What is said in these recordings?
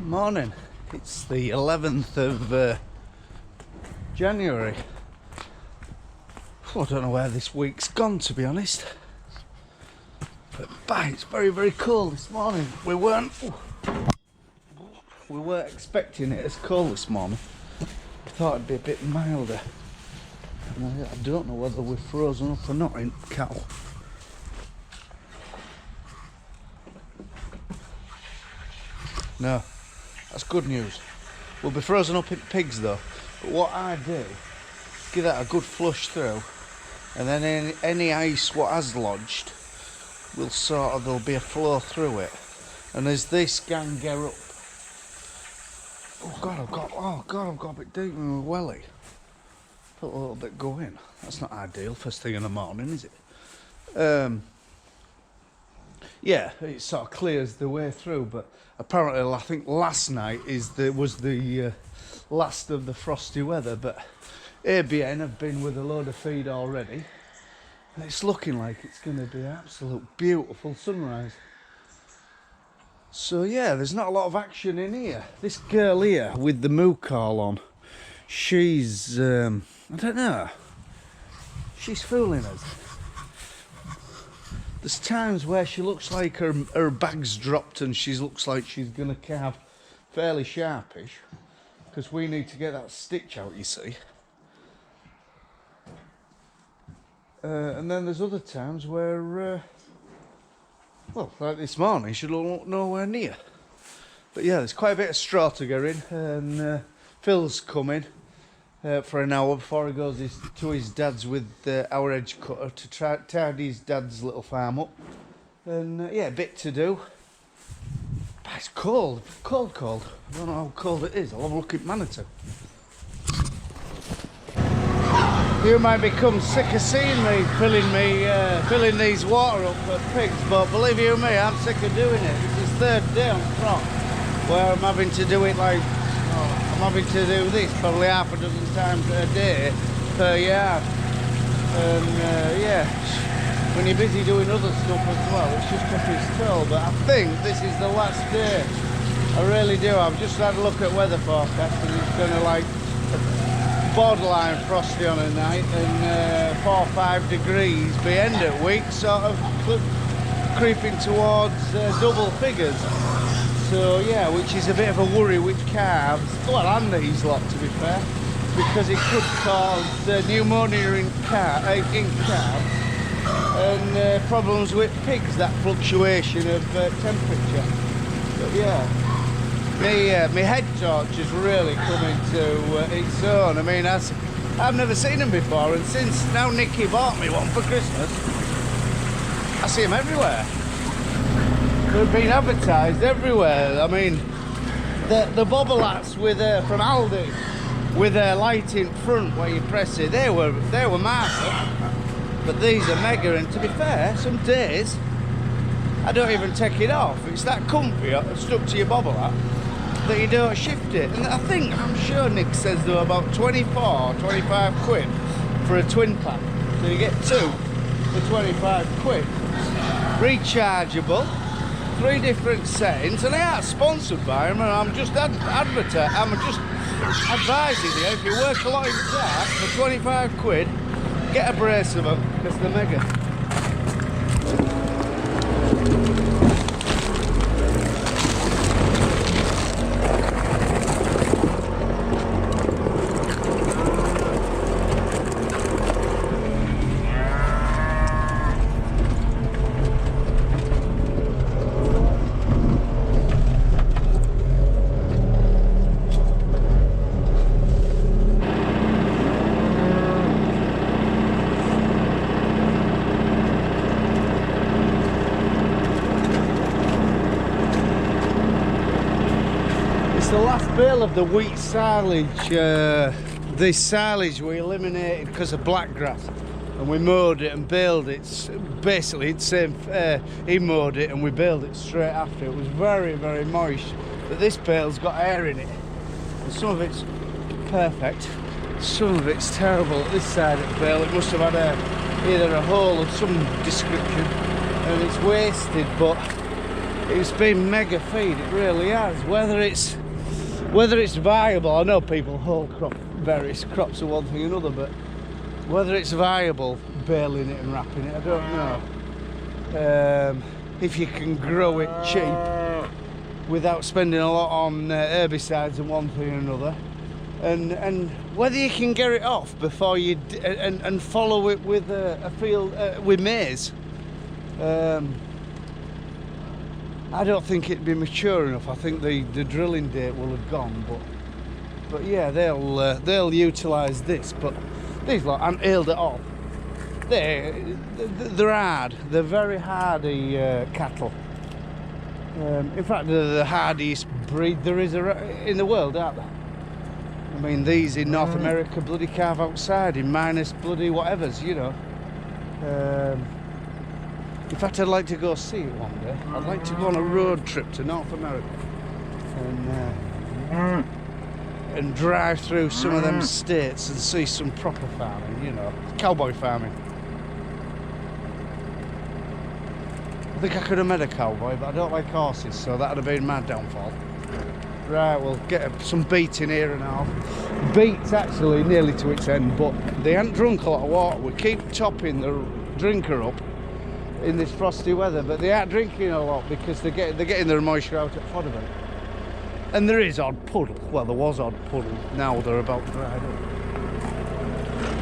Morning. It's the 11th of January. I don't know where this week's gone, to be honest. But it's very, very cold this morning. We weren't expecting it as cold this morning. I thought it'd be a bit milder. And I don't know whether we're frozen up or not in cattle. No, that's good news. We'll be frozen up in pigs though. But what I do, give that a good flush through, and then any ice what has lodged, there'll be a flow through it. And as this can get up, I've got a bit deep in my welly. Felt a little bit go in. That's not ideal first thing in the morning, is it? Yeah, it sort of clears the way through, but apparently I think last night was the last of the frosty weather, but ABN have been with a load of feed already, and it's looking like it's going to be an absolute beautiful sunrise. So yeah, there's not a lot of action in here. This girl here with the moo call on, she's, I don't know, she's fooling us. There's times where she looks like her bag's dropped and she looks like she's going to calve fairly sharpish, because we need to get that stitch out, you see. And then there's other times where, well, like this morning, she look nowhere near. But yeah, there's quite a bit of straw to go in, and Phil's coming for an hour before he goes to his dad's with our edge cutter to tidy his dad's little farm up. And yeah, a bit to do. But it's cold. I don't know how cold it is. I'll have a look at Manitou. You might become sick of seeing me filling these water up for pigs, but believe you me, I'm sick of doing it. This is third day on crop where I'm having to do it like, I'm having to do this probably half a dozen times a day per yard. And yeah, when you're busy doing other stuff as well, it's just took its toll. But I think this is the last day. I really do. I've just had a look at weather forecast, and it's going to like borderline frosty on a night, and 4 or 5 degrees by end of week, sort of creeping towards double figures. So yeah, which is a bit of a worry with calves, well, and these lot to be fair, because it could cause pneumonia in calves, and problems with pigs, that fluctuation of temperature. But yeah, my head torch is really coming to its own. I mean, I've never seen them before, and since now Nicky bought me one for Christmas, I see them everywhere. They've been advertised everywhere. I mean, the bobble hats with from Aldi with their light in front where you press it, they were market, but these are mega. And to be fair, some days I don't even take it off. It's that comfy stuck to your bobble hat that you don't shift it. And I'm sure Nick says they're about 25 quid for a twin pack. So you get 2 for 25 quid. Rechargeable. 3 different settings, and they are sponsored by them, and I'm just advising you, if you work a lot in dark, for 25 quid, get a brace of them, because they're mega. The last bale of the wheat silage. This silage we eliminated because of blackgrass, and we mowed it and baled it. Basically, it's same. He mowed it and we baled it straight after. It was very, very moist. But this bale's got air in it, and some of it's perfect, some of it's terrible. At this side of the bale, it must have had either a hole of some description, and it's wasted. But It's been mega feed, it really has. Whether it's viable, I know people whole crop various crops are one thing or another, but whether it's viable baling it and wrapping it, I don't know. If you can grow it cheap without spending a lot on herbicides and one thing or another, and whether you can get it off before you and follow it with a field with maize. I don't think it'd be mature enough. I think the drilling date will have gone, but yeah, they'll utilise this. But these lot haven't hailed it off. They're hard. They're very hardy cattle. In fact, they're the hardiest breed there is in the world, aren't they? I mean, these in North America bloody carve outside in minus bloody whatevers, you know. In fact, I'd like to go see it one day. I'd like to go on a road trip to North America and drive through some of them states and see some proper farming, you know, cowboy farming. I think I could have met a cowboy, but I don't like horses, so that would have been my downfall. Right, we'll get some beet in here and all. Beet's actually nearly to its end, but they haven't drunk a lot of water. We keep topping the drinker up in this frosty weather, but they aren't drinking a lot because they're getting their moisture out at fodder. And there is odd puddle. Well, there was odd puddle. Now they're about dried up.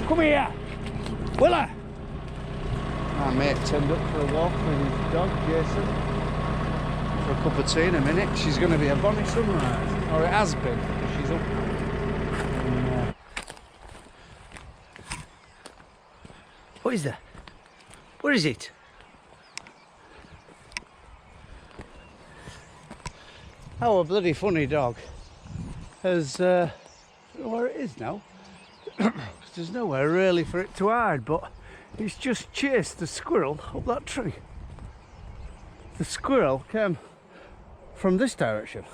Come here, Willa. My mate turned up for a walk with his dog, Jason, for a cup of tea in a minute. She's going to be a bonny sunrise, or it has been, because she's up. And, what is that? Where is it? Our bloody funny dog has, I don't know where it is now. There's nowhere really for it to hide, but it's just chased the squirrel up that tree. The squirrel came from this direction.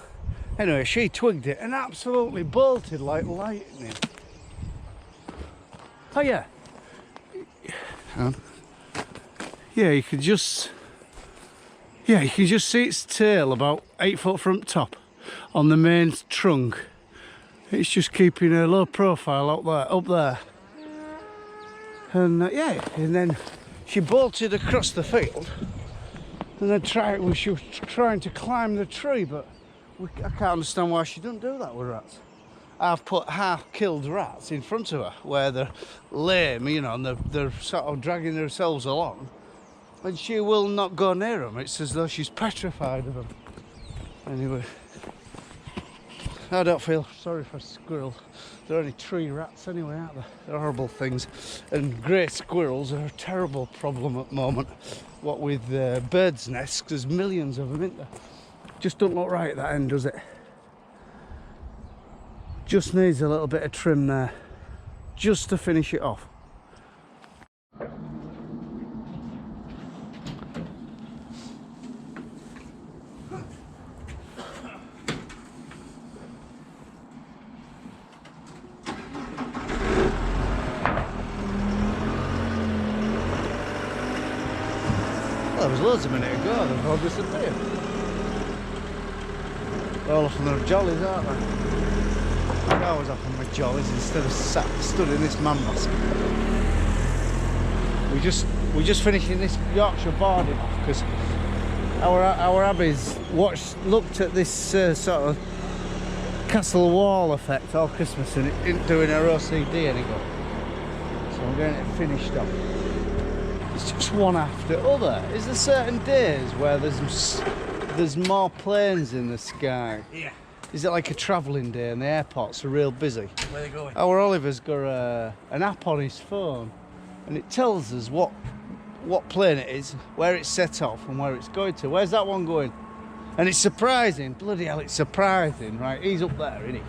Anyway, she twigged it and absolutely bolted like lightning. Oh yeah. Yeah, you can just see its tail about 8 foot from the top on the main trunk. It's just keeping a low profile up there. And yeah, and then she bolted across the field, and then she was trying to climb the tree, but I can't understand why she doesn't do that with rats. I've put half-killed rats in front of her where they're lame, you know, and they're sort of dragging themselves along, and she will not go near them. It's as though she's petrified of them. Anyway, I don't feel sorry for squirrels. They're only tree rats anyway, aren't they? They're horrible things. And grey squirrels are a terrible problem at the moment. What with birds' nests, there's millions of them, isn't there? Just don't look right at that end, does it? Just needs a little bit of trim there, just to finish it off. Well, there was loads a minute ago, they've all disappeared. They're all off on their jollies, aren't they? I was off on my jollies instead of stood in this man mask. We're just finishing this Yorkshire boarding off because our Abby's looked at this sort of castle wall effect all Christmas and it isn't doing her OCD any good. So I'm getting it finished off. It's just one after other. Is there certain days where there's more planes in the sky? Yeah. Is it like a travelling day and the airports are real busy? Where are they going? Our Oliver's got an app on his phone and it tells us what plane it is, where it's set off and where it's going to. Where's that one going? And it's surprising, bloody hell, it's surprising, right? He's up there, isn't he?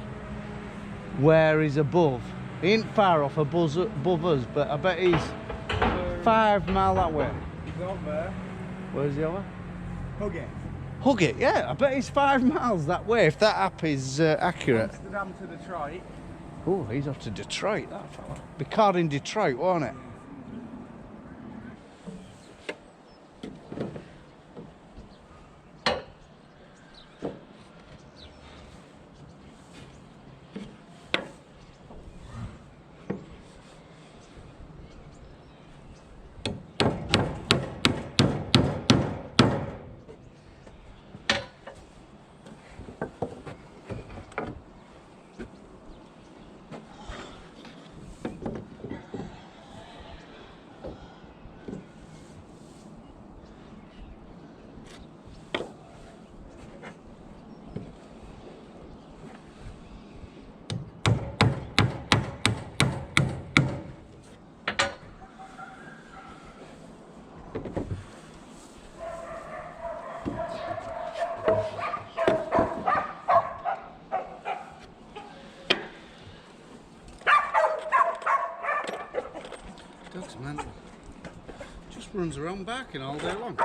Where he's above. He ain't far off above us, but I bet he's 5 miles that way. He's over. Where's he over? Huggy. Huggy, yeah, I bet he's 5 miles that way, if that app is accurate. Amsterdam to Detroit. Oh, he's off to Detroit, that fella. Be caught in Detroit, won't it? Dog's mental. Just runs around barking all day long.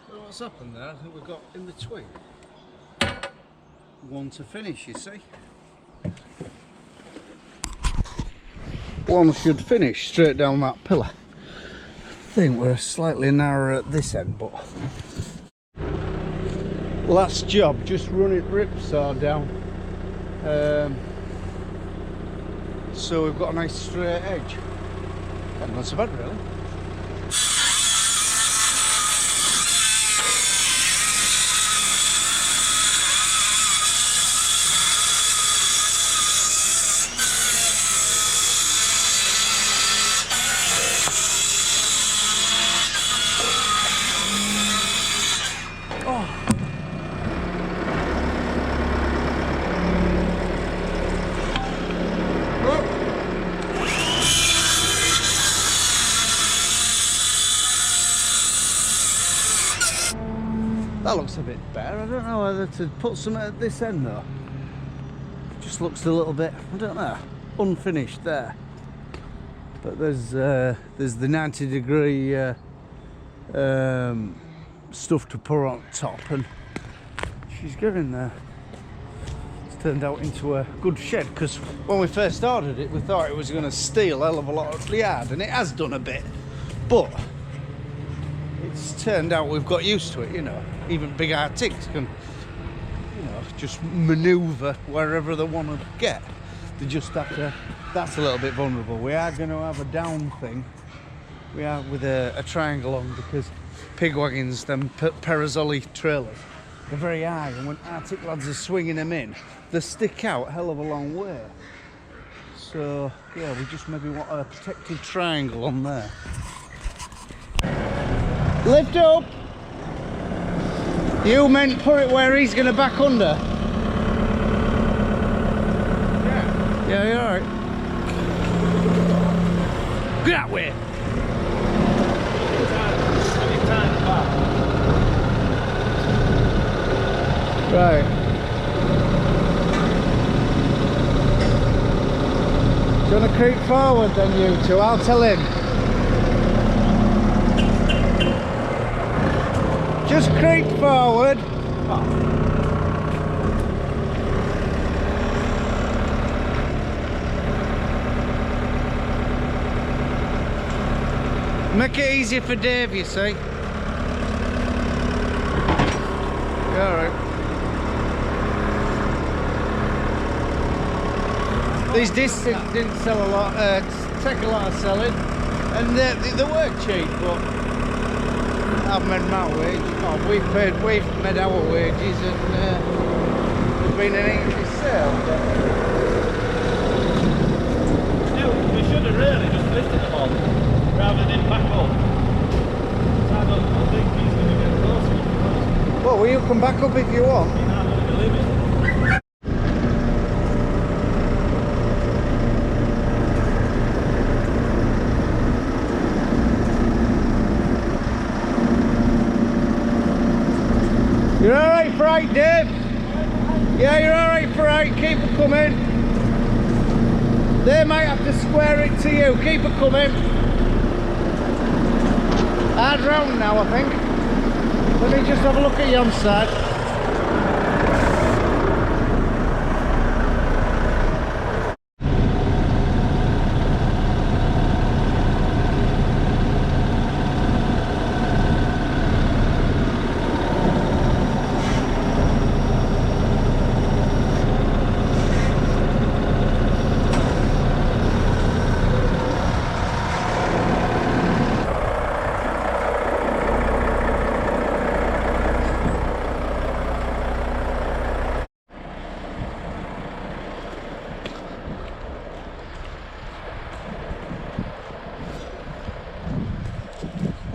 What's happened there? I think we've got in between one to finish, you see. One should finish straight down that pillar. I think we're slightly narrower at this end, but last job, just run it ripsaw down. So we've got a nice straight edge. And not so bad really. That looks a bit better. I don't know whether to put something at this end though. It just looks a little bit, I don't know, unfinished there. But there's the 90-degree stuff to put on top, and she's getting there. It's turned out into a good shed, because when we first started it, we thought it was going to steal a hell of a lot of the yard, and it has done a bit. But it's turned out we've got used to it, you know. Even big Arctics can, you know, just manoeuvre wherever they want to get. They just have to. That's a little bit vulnerable. We are going to have a down thing. We are with a triangle on, because pig wagons, them Perazzoli trailers, they're very high, and when Arctic lads are swinging them in, they stick out a hell of a long way. So yeah, we just maybe want a protected triangle on there. Lift up! You meant put it where he's going to back under? Yeah. Yeah, you're alright. Get that way! Right. Do you want to creep forward then, you two? I'll tell him. Just creep forward. Make it easier for Dave, you see. Alright. These discs didn't sell a lot, take a lot of selling, and they were cheap, but I've made my wage. Oh, we've made our wages, and there's been an English sale. We should have really just lifted them all rather than back up. I don't think he's going to get closer. Well, will you come back up if you want? You're not going to believe it. You're alright for 8, Dave? Yeah, you're alright for 8. Keep it coming. They might have to square it to you. Keep it coming. Hard round now, I think. Let me just have a look at you on side.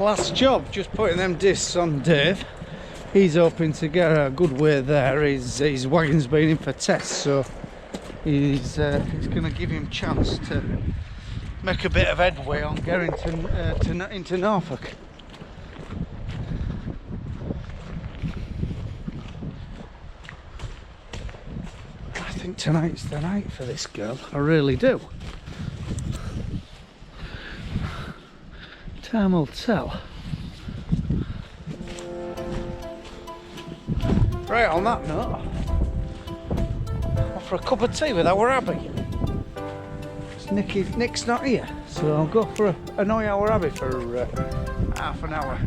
last job, just putting them discs on Dave. He's hoping to get a good way there. His wagon's been in for tests, so he's going to give him a chance to make a bit of headway on getting into Norfolk. I think tonight's the night for this girl. I really do. Time will tell. Right, on that note, off for a cup of tea with our Abby. Nick's not here, so I'll go for annoy our Abby for half an hour.